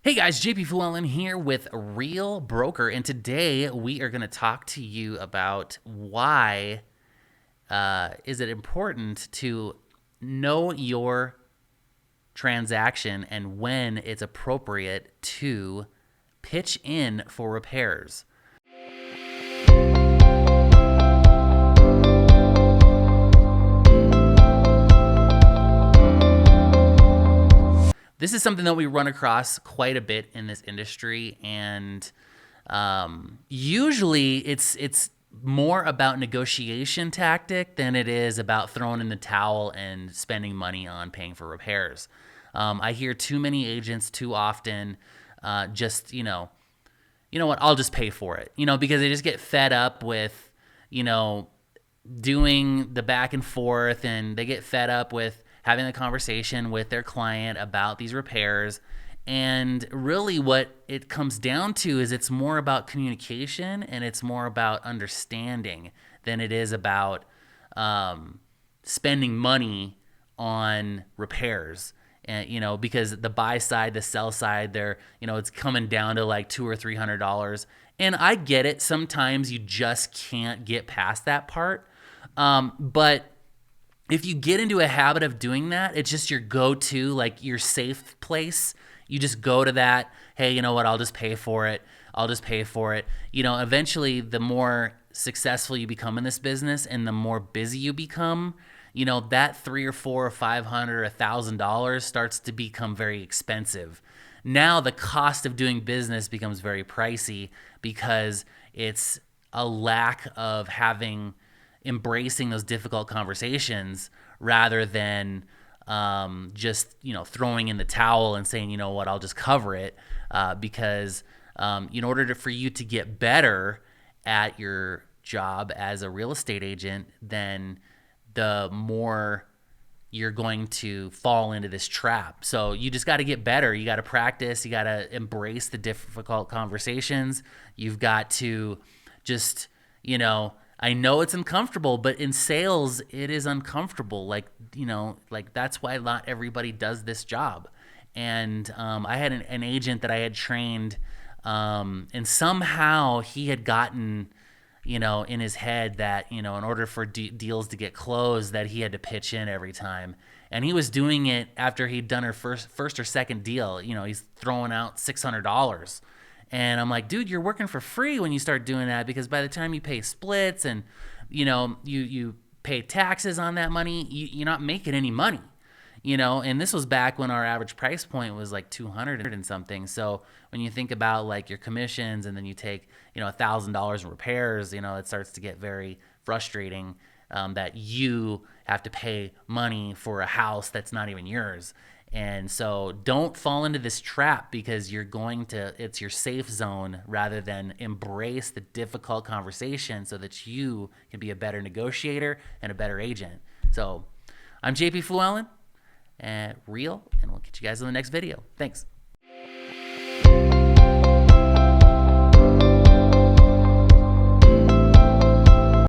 Hey guys, JP Fluellen here with Real Broker, and today we are going to talk to you about why is it important to know your transaction and when it's appropriate to pitch in for repairs. This is something that we run across quite a bit in this industry, and usually it's more about negotiation tactic than it is about throwing in the towel and spending money on paying for repairs. I hear too many agents too often just, you know what, I'll just pay for it, because they just get fed up with, doing the back and forth, and they get fed up with having the conversation with their client about these repairs. And really what it comes down to is it's more about communication and it's more about understanding than it is about spending money on repairs. And, because the buy side, the sell side, it's coming down to like $200 or $300. And I get it. Sometimes you just can't get past that part. But if you get into a habit of doing that, it's just your go-to, like your safe place. You just go to that. Hey, you know what? I'll just pay for it. I'll just pay for it. Eventually, the more successful you become in this business and the more busy you become, that $300 or $400 or $500 or $1,000 starts to become very expensive. Now the cost of doing business becomes very pricey because it's a lack of embracing those difficult conversations rather than just throwing in the towel and saying, you know what, I'll just cover it, because in order for you to get better at your job as a real estate agent, then the more you're going to fall into this trap. So you just got to get better. You got to practice. You got to embrace the difficult conversations. You've got to just, I know it's uncomfortable, but in sales, it is uncomfortable. Like that's why not everybody does this job. And I had an agent that I had trained, and somehow he had gotten, in his head that, in order for deals to get closed, that he had to pitch in every time. And he was doing it after he'd done her first or second deal. He's throwing out $600. And I'm like, dude, you're working for free when you start doing that, because by the time you pay splits and, you pay taxes on that money, you're not making any money, and this was back when our average price point was like 200 and something. So when you think about like your commissions and then you take, $1,000 in repairs, it starts to get very frustrating that you have to pay money for a house that's not even yours. And so don't fall into this trap, because it's your safe zone rather than embrace the difficult conversation so that you can be a better negotiator and a better agent. So I'm JP Fluellen, Real, and we'll catch you guys in the next video. Thanks.